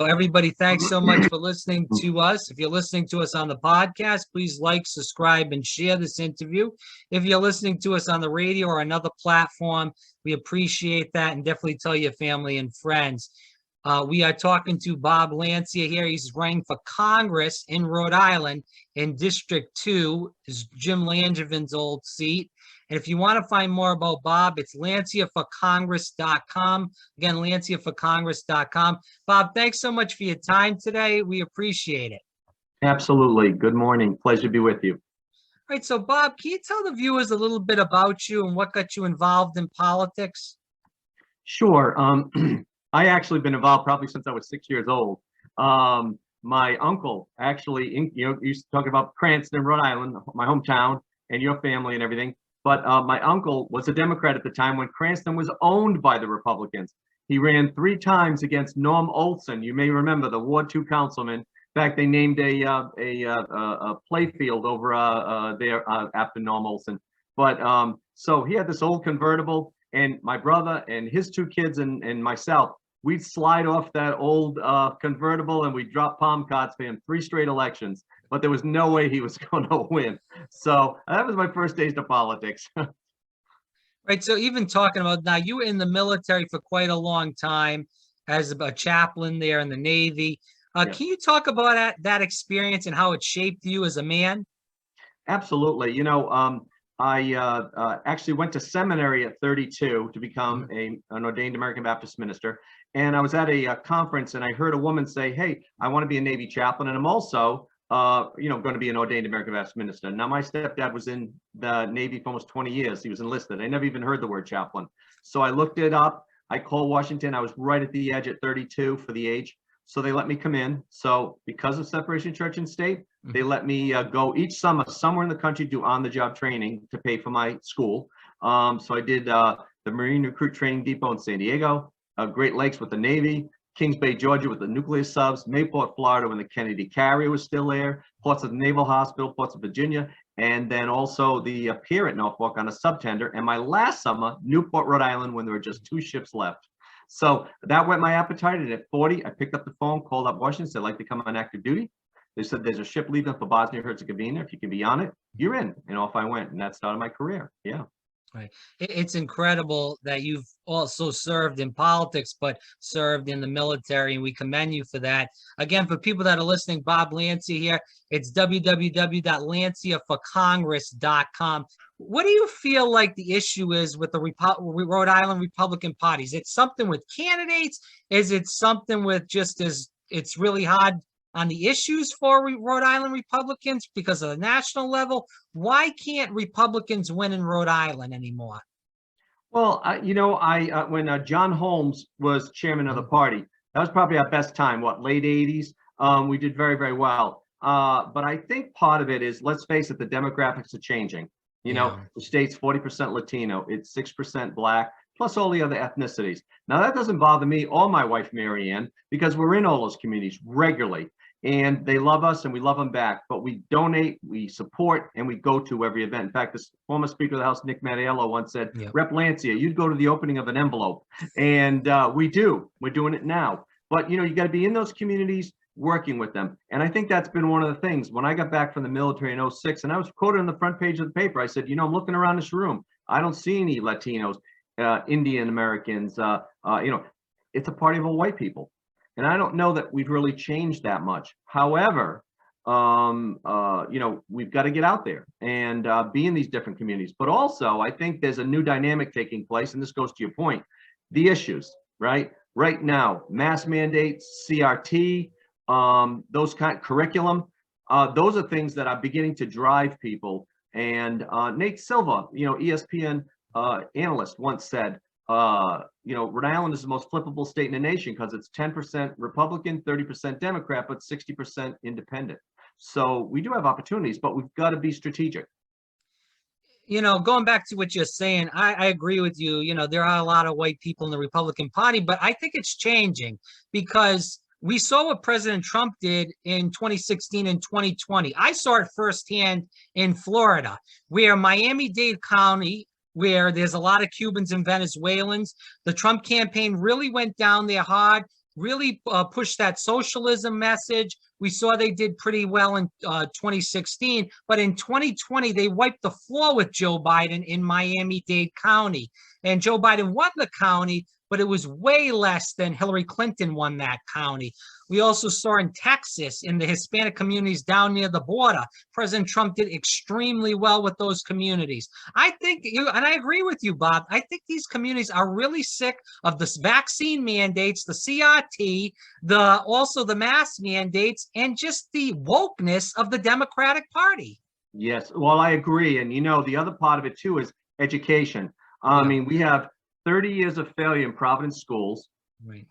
So everybody, thanks so much for listening to us. If you're listening to us on the podcast, please like, subscribe, and share this interview. If you're listening to us on the radio or another platform, we appreciate that, and definitely tell your family and friends. We are talking to Bob Lancia here. He's running for Congress in Rhode Island in District 2, is Jim Langevin's old seat. And if you want to find more about Bob, it's lanciaforcongress.com. Again, lanciaforcongress.com. Bob, thanks so much for your time today. We appreciate it. Absolutely. Good morning. Pleasure to be with you. All right. So, Bob, can you tell the viewers a little bit about you and what got you involved in politics? Sure. I actually been involved probably since I was 6 years old. My uncle actually, used to talk about Cranston, Rhode Island, my hometown, and your family and everything. But my uncle was a Democrat at the time when Cranston was owned by the Republicans. He ran 3 times against Norm Olson. You may remember the Ward 2 councilman. In fact, they named a play field over there after Norm Olson. But so he had this old convertible, and my brother and his 2 kids and myself, we'd slide off that old convertible and we'd drop palm cards for him 3 straight elections. But there was no way he was going to win. So that was my first taste of politics. Right. So even talking about now, you were in the military for quite a long time as a chaplain there in the Navy. Yeah. Can you talk about that experience and how it shaped you as a man? Absolutely. I actually went to seminary at 32 to become an ordained American Baptist minister. And I was at a conference and I heard a woman say, "Hey, I want to be a Navy chaplain. And I'm also going to be an ordained American Baptist minister." Now, my stepdad was in the Navy for almost 20 years. He was enlisted. I never even heard the word chaplain. So I looked it up. I called Washington. I was right at the edge at 32 for the age. So they let me come in. So because of separation of church and state, they let me go each summer somewhere in the country, do on-the-job training to pay for my school. So I did the Marine Recruit Training Depot in San Diego, Great Lakes with the Navy, Kings Bay, Georgia with the nuclear subs, Mayport, Florida when the Kennedy Carrier was still there, Portsmouth Naval Hospital, Portsmouth, Virginia, and then also the pier at Norfolk on a subtender. And my last summer, Newport, Rhode Island, when there were just 2 ships left. So that whet my appetite. And at 40, I picked up the phone, called up Washington, said, "I'd like to come on active duty." They said, "There's a ship leaving for Bosnia-Herzegovina. If you can be on it, you're in." And off I went. And that started my career. Yeah. Right. It's incredible that you've also served in politics, but served in the military, and we commend you for that. Again, for people that are listening, Bob Lancia here. It's www.lanciaforcongress.com. What do you feel like the issue is with the Rhode Island Republican Party? Is it something with candidates? Is it something with just as it's really hard on the issues for Rhode Island Republicans because of the national level? Why can't Republicans win in Rhode Island anymore? Well, when John Holmes was chairman of the party, that was probably our best time, late 80s? We did very, very well. But I think part of it is, let's face it, the demographics are changing. The state's 40% Latino, it's 6% Black, plus all the other ethnicities. Now, that doesn't bother me or my wife, Maryann, because we're in all those communities regularly. And they love us and we love them back, but we donate, we support, and we go to every event. In fact, the former Speaker of the House, Nick Mattiello, once said, "Rep Lancia, you'd go to the opening of an envelope." And we do. We're doing it now. But, you got to be in those communities, working with them. And I think that's been one of the things. When I got back from the military in 06, and I was quoted on the front page of the paper, I said, I'm looking around this room. I don't see any Latinos, Indian Americans. It's a party of all white people. And I don't know that we've really changed that much. However, we've got to get out there and be in these different communities. But also, I think there's a new dynamic taking place, and this goes to your point, the issues, right? Right now, mask mandates, CRT, those kind of curriculum, those are things that are beginning to drive people. And Nate Silva, ESPN analyst, once said, Rhode Island is the most flippable state in the nation because it's 10% Republican, 30% Democrat, but 60% independent. So we do have opportunities, but we've got to be strategic. Going back to what you're saying, I agree with you. There are a lot of white people in the Republican Party, but I think it's changing because we saw what President Trump did in 2016 and 2020. I saw it firsthand in Florida, where Miami-Dade County, where there's a lot of Cubans and Venezuelans, the Trump campaign really went down there hard. really pushed that socialism message. We saw they did pretty well in 2016, but in 2020, they wiped the floor with Joe Biden in Miami-Dade County. And Joe Biden won the county, but it was way less than Hillary Clinton won that county. We also saw in Texas, in the Hispanic communities down near the border, President Trump did extremely well with those communities. I think you, and I agree with you, Bob, I think these communities are really sick of the vaccine mandates, the CRT, also the mask mandates, and just the wokeness of the Democratic Party. Yes, well, I agree. And the other part of it too is education. I mean, we have 30 years of failure in Providence schools, Right.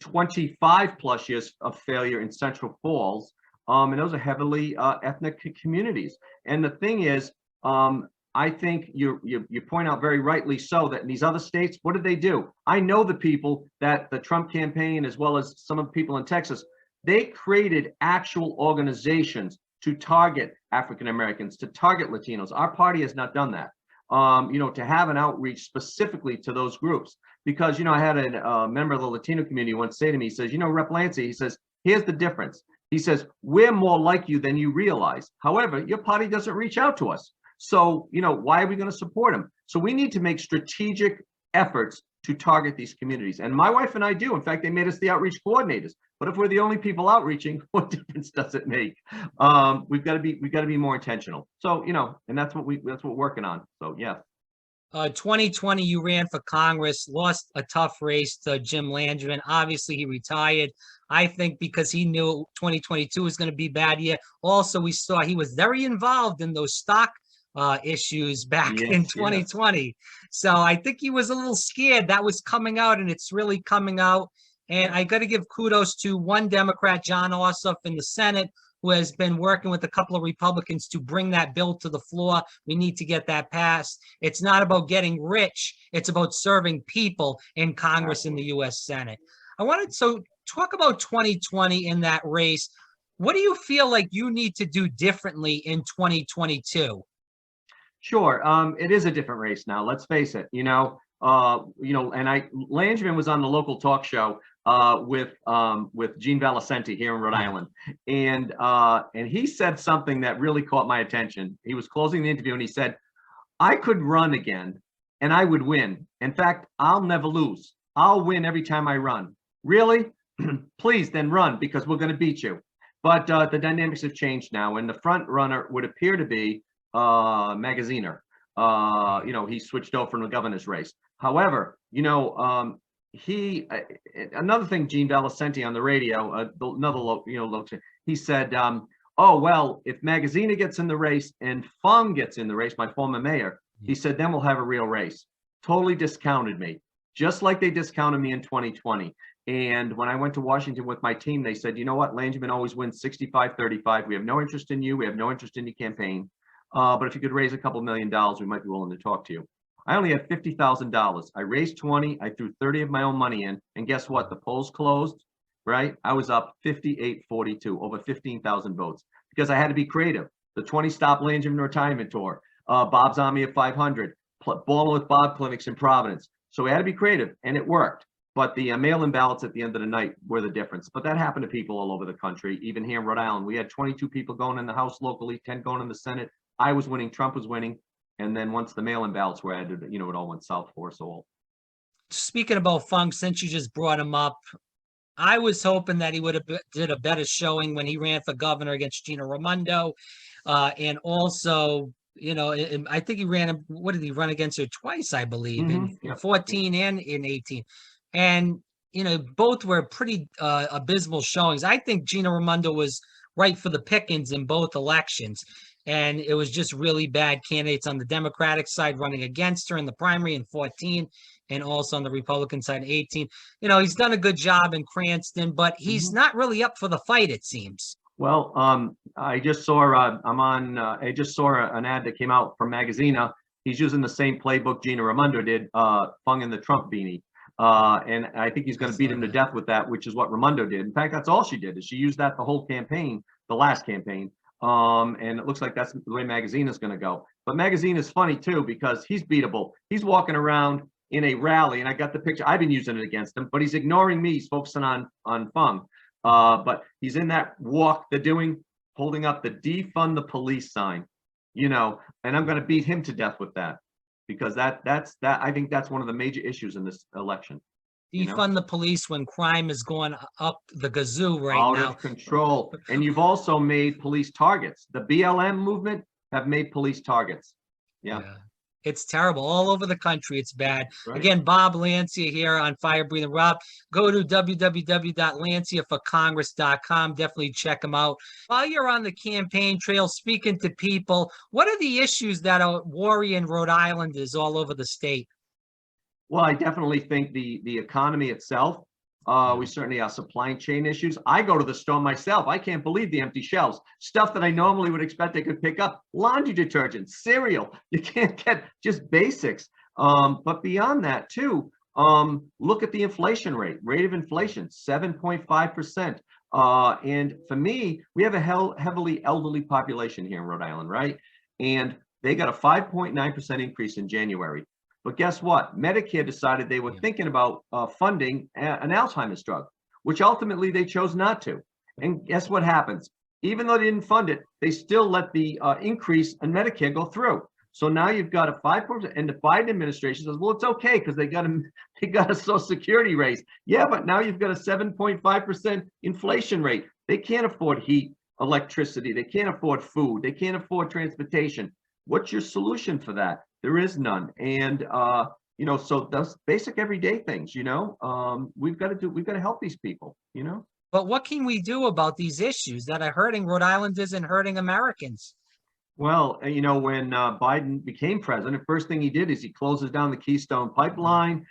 25 plus years of failure in Central Falls, and those are heavily ethnic communities. And the thing is, I think you point out very rightly so that in these other states, what did they do? I know the people that the Trump campaign, as well as some of the people in Texas, they created actual organizations to target African Americans, to target Latinos. Our party has not done that. To have an outreach specifically to those groups. Because, I had a member of the Latino community once say to me, he says, Rep. Lancia, he says, here's the difference. He says, we're more like you than you realize. However, your party doesn't reach out to us. So, why are we going to support them? So we need to make strategic efforts to target these communities. And my wife and I do. In fact, they made us the outreach coordinators. But if we're the only people outreaching, what difference does it make? We've got to be more intentional. So, and that's what we're working on. So, yeah. 2020, you ran for Congress, lost a tough race to Jim Langevin. Obviously, he retired. I think because he knew 2022 was going to be a bad year. Also, we saw he was very involved in those stock issues back in 2020. Yes. So I think he was a little scared that was coming out, and it's really coming out. And I got to give kudos to one Democrat, John Ossoff, in the Senate, who has been working with a couple of Republicans to bring that bill to the floor. We need to get that passed. It's not about getting rich. It's about serving people in Congress and the U.S. Senate. So talk about 2020 in that race. What do you feel like you need to do differently in 2022? Sure. It is a different race now. Let's face it. And Langevin was on the local talk show with Gene Valicenti here in Rhode Island, and he said something that really caught my attention. He was closing the interview and he said, "I could run again, and I would win. In fact, I'll never lose. I'll win every time I run." Really? Please, then run, because we're going to beat you. But the dynamics have changed now, and the front runner would appear to be Magaziner. He switched over from the governor's race. However, another thing, Gene Valicenti on the radio, he said, "Oh, well, if Magaziner gets in the race and Fung gets in the race, my former mayor," he said, "then we'll have a real race." Totally discounted me, just like they discounted me in 2020. And when I went to Washington with my team, they said, "You know what? Langevin always wins 65-35. We have no interest in you. We have no interest in your campaign. But if you could raise a couple $1 million, we might be willing to talk to you." I only had $50,000. I raised 20. I threw 30 of my own money in. And guess what? The polls closed, right? I was up 58-42, over 15,000 votes, because I had to be creative. The 20 Stop Langevin Retirement Tour, Bob's Army of 500, Balling with Bob clinics in Providence. So we had to be creative, and it worked. But the mail-in ballots at the end of the night were the difference. But that happened to people all over the country, even here in Rhode Island. We had 22 people going in the House locally, 10 going in the Senate. I was winning, Trump was winning. And then once the mail-in ballots were added, it all went south for us all. Speaking about Fung, since you just brought him up, I was hoping that he would have did a better showing when he ran for governor against Gina Raimondo. And also, I think he ran, what did he run against her twice, I believe, in 14 and in 18. And, both were pretty abysmal showings. I think Gina Raimondo was right for the pickings in both elections. And it was just really bad candidates on the Democratic side running against her in the primary in 14 and also on the Republican side in 18. He's done a good job in Cranston, but he's not really up for the fight, it seems. Well, I just saw an ad that came out from Magazina. He's using the same playbook Gina Raimondo did, Fung in the Trump beanie. And I think he's going to beat him to death with that, which is what Raimondo did. In fact, that's all she did, is she used that the whole campaign, the last campaign. And it looks like that's the way Magazine is going to go. But Magazine is funny too, because he's beatable. He's walking around in a rally, and I got the picture. I've been using it against him, but he's ignoring me. He's focusing on Fung. But he's in that walk they're doing, holding up the defund the police sign, and I'm going to beat him to death with that, because that's I think that's one of the major issues in this election. Defund the police when crime is going up the gazoo right Out now. of control. And you've also made police targets. The BLM movement have made police targets. Yeah. It's terrible all over the country. It's bad. Right. Again, Bob Lancia here on Fire Breathing Rob. Go to www.lanciaforcongress.com. Definitely check him out. While you're on the campaign trail, speaking to people, what are the issues that are worrying Rhode Islanders all over the state? Well, I definitely think the economy itself. We certainly have supply chain issues. I go to the store myself. I can't believe the empty shelves. Stuff that I normally would expect they could pick up. Laundry detergent, cereal. You can't get just basics. But beyond that too, look at the inflation rate of inflation, 7.5%. And for me, we have a heavily elderly population here in Rhode Island, right? And they got a 5.9% increase in January. But guess what? Medicare decided they were thinking about funding an Alzheimer's drug, which ultimately they chose not to. And guess what happens? Even though they didn't fund it, they still let the increase in Medicare go through. So now you've got a 5%, and the Biden administration says, well, it's okay because they got a Social Security raise. Yeah, but now you've got a 7.5% inflation rate. They can't afford heat, electricity. They can't afford food. They can't afford transportation. What's your solution for that? There is none. And, so those basic everyday things, we've got to help these people, But what can we do about these issues that are hurting Rhode Islanders and hurting Americans? Well, when Biden became president, first thing he did is he closes down the Keystone Pipeline.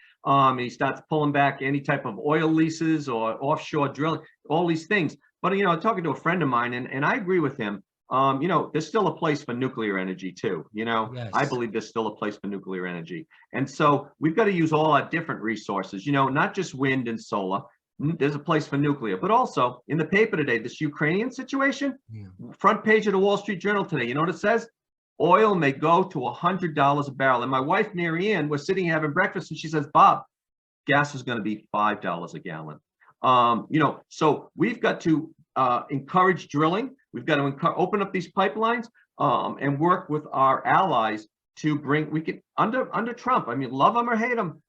He starts pulling back any type of oil leases or offshore drilling, all these things. But, talking to a friend of mine, and I agree with him. There's still a place for nuclear energy too. Yes. I believe there's still a place for nuclear energy. And so we've got to use all our different resources, not just wind and solar. There's a place for nuclear, but also in the paper today, this Ukrainian situation, front page of the Wall Street Journal today, you know what it says? Oil may go to $100 a barrel. And my wife, Maryann, was sitting having breakfast and she says, Bob, gas is going to be $5 a gallon. So we've got to encourage drilling. We've got to open up these pipelines and work with our allies to under Trump. I mean, love him or hate him,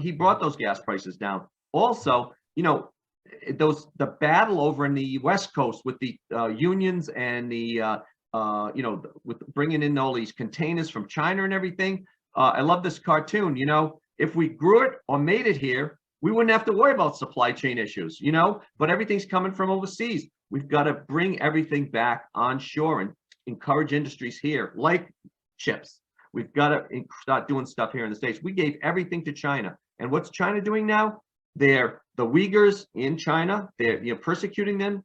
he brought those gas prices down. Also, the battle over in the West Coast with the unions and with bringing in all these containers from China and everything. I love this cartoon. If we grew it or made it here, we wouldn't have to worry about supply chain issues, but everything's coming from overseas. We've got to bring everything back onshore and encourage industries here, like chips. We've got to start doing stuff here in the States. We gave everything to China. And what's China doing now? They're the Uyghurs in China. They're persecuting them.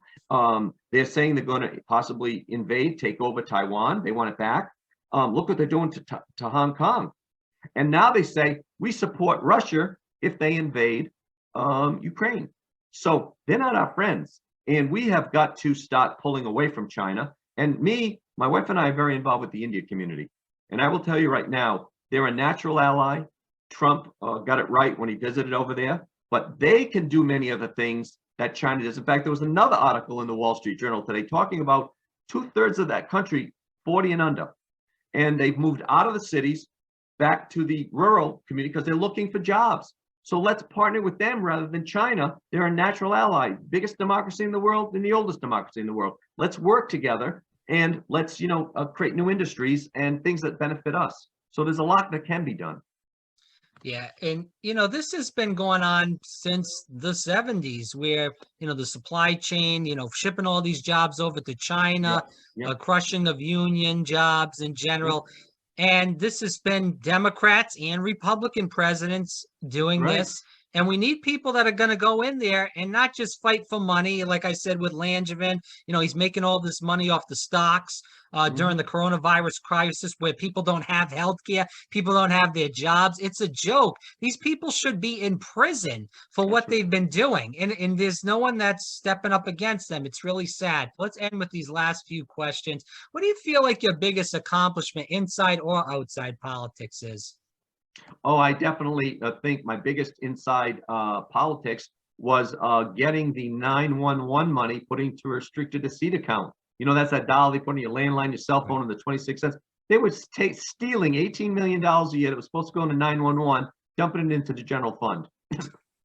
They're saying they're going to possibly take over Taiwan. They want it back. Look what they're doing to Hong Kong. And now they say, we support Russia if they invade Ukraine. So they're not our friends. And we have got to start pulling away from China. And my wife and I are very involved with the India community. And I will tell you right now, they're a natural ally. Trump got it right when he visited over there. But they can do many of the things that China does. In fact, there was another article in the Wall Street Journal today talking about 2/3 of that country, 40 and under. And they've moved out of the cities back to the rural community because they're looking for jobs. So let's partner with them rather than China. They're a natural ally, biggest democracy in the world and the oldest democracy in the world. Let's work together and let's, create new industries and things that benefit us. So there's a lot that can be done. Yeah. And, this has been going on since the 70s where, the supply chain, shipping all these jobs over to China, crushing of union jobs in general. And this has been Democrats and Republican presidents doing this. And we need people that are going to go in there and not just fight for money. Like I said, with Langevin, he's making all this money off the stocks during the coronavirus crisis where people don't have health care. People don't have their jobs. It's a joke. These people should be in prison for what they've been doing. And there's no one that's stepping up against them. It's really sad. Let's end with these last few questions. What do you feel like your biggest accomplishment inside or outside politics is? Oh, I definitely think my biggest inside politics was getting the 911 money putting to a restricted receipt account. You know, that's that dollar they put on your landline, your cell phone, and the 26 cents. They were stealing $18 million a year that was supposed to go into 911, dumping it into the general fund.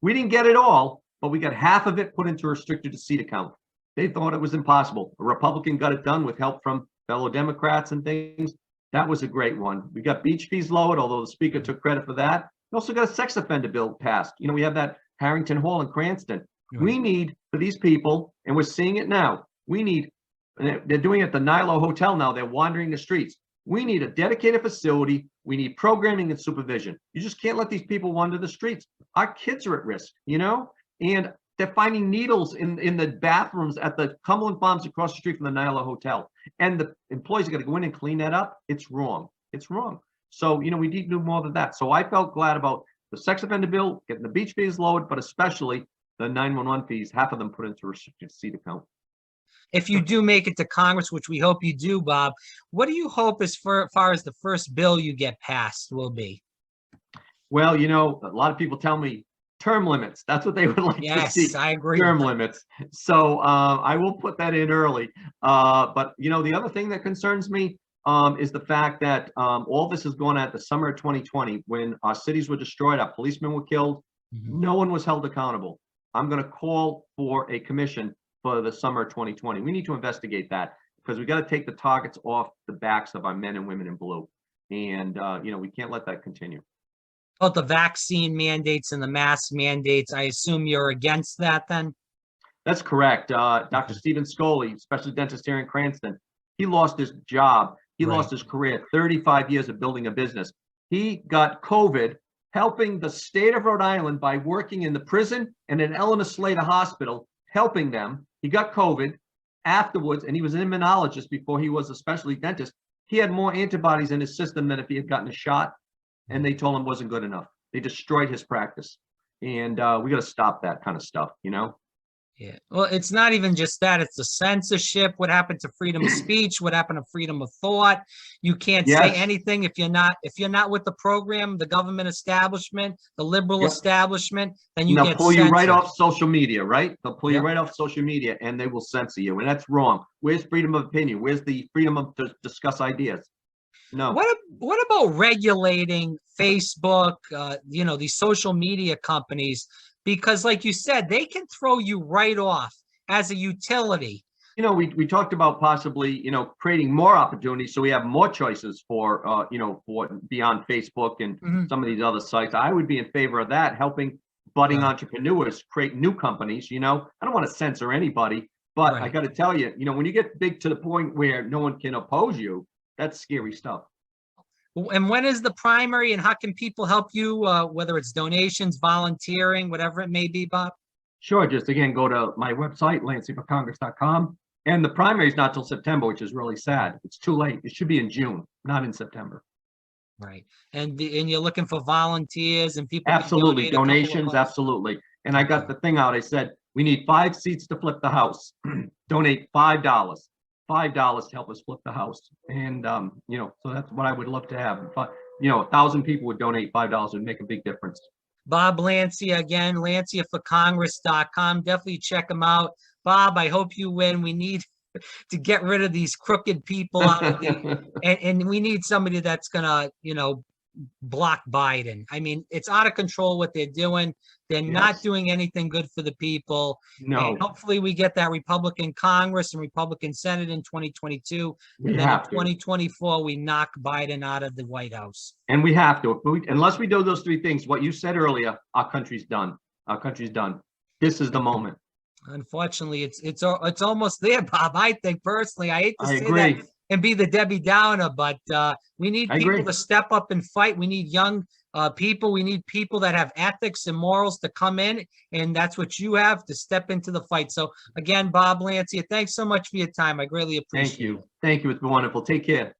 We didn't get it all, but we got half of it put into a restricted receipt account. They thought it was impossible. A Republican got it done with help from fellow Democrats and things. That was a great one. We got beach fees lowered, although the speaker took credit for that. We also got a sex offender bill passed. You know, we have that Harrington Hall in Cranston. We need for these people, and we're seeing it now. We need, and they're doing it at the Nilo Hotel now. They're wandering the streets. We need a dedicated facility. We need programming and supervision. You just can't let these people wander the streets. Our kids are at risk, you know, and they're finding needles in the bathrooms at the Cumberland Farms across the street from the Nilo Hotel. And the employees are going to go in and clean that up. It's wrong. It's wrong. So, you know, we need to do more than that. So I felt glad about the sex offender bill, getting the beach fees lowered, but especially the 911 fees, half of them put into a restricted receipt account. If you do make it to Congress, which we hope you do, Bob, what do you hope as far as the first bill you get passed will be? Well, you know, a lot of people tell me term limits. That's what they would like to see. Yes, I agree. Term limits. So I will put that in early. But, you know, the other thing that concerns me is the fact that all this is going on at the summer of 2020 when our cities were destroyed, our policemen were killed. No one was held accountable. I'm going to call for a commission for the summer of 2020. We need to investigate that because we got to take the targets off the backs of our men and women in blue. And, you know, we can't let that continue. About the vaccine mandates and the mask mandates, I assume you're against that then? That's correct. Dr. Stephen Scoley, specialty dentist here in Cranston, he lost his job. He lost his career, 35 years of building a business. He got COVID helping the state of Rhode Island by working in the prison and in Eleanor Slater Hospital, helping them. He got COVID afterwards, and he was an immunologist before he was a specialty dentist. He had more antibodies in his system than if he had gotten a shot, and they told him wasn't good enough. They destroyed his practice, and we got to stop that kind of stuff, you know? Yeah. Well, it's not even just that. It's the censorship. What happened to freedom of speech? What happened to freedom of thought? You can't say anything if you're not with the program, the government establishment, the liberal establishment, then you get pull censored. you right off social media, right? They'll pull you right off social media and they will censor you. And that's wrong. Where's freedom of opinion? Where's the freedom of to discuss ideas? No. What about regulating Facebook, you know, these social media companies? Because like you said, they can throw you right off as a utility. You know, we talked about possibly, you know, creating more opportunities so we have more choices for, you know, for beyond Facebook and some of these other sites. I would be in favor of that, helping budding entrepreneurs create new companies. You know, I don't want to censor anybody, but I got to tell you, you know, when you get big to the point where no one can oppose you, that's scary stuff. And when is the primary, and how can people help you, whether it's donations, volunteering, whatever it may be, Bob? Sure. Just again, go to my website, lanciaforcongress.com. And the primary is not till September, which is really sad. It's too late. It should be in June, not in September. Right. And you're looking for volunteers and people. Absolutely. Donations. Absolutely. And I got the thing out. I said, we need 5 seats to flip the house. Donate $5. $5 to help us flip the house. And, you know, so that's what I would love to have. But, you know, 1,000 people would donate $5 would make a big difference. Bob Lancia, again, lanciaforcongress.com. Definitely check him out. Bob, I hope you win. We need to get rid of these crooked people out of the, and we need somebody that's gonna, you know, block Biden. I mean, it's out of control what they're doing. They're not doing anything good for the people. No. And hopefully we get that Republican Congress and Republican Senate in 2022. And then in 2024, we knock Biden out of the White House. And we have to. Unless we do those 3 things, what you said earlier, our country's done. Our country's done. This is the moment. Unfortunately, it's almost there, Bob. I think personally, I hate to say that and be the Debbie Downer, but we need people to step up and fight. We need young people. We need people that have ethics and morals to come in, and that's what you have to step into the fight. So again, Bob Lancia, thanks so much for your time. I greatly appreciate it. Thank you. Thank you. It's been wonderful. Take care.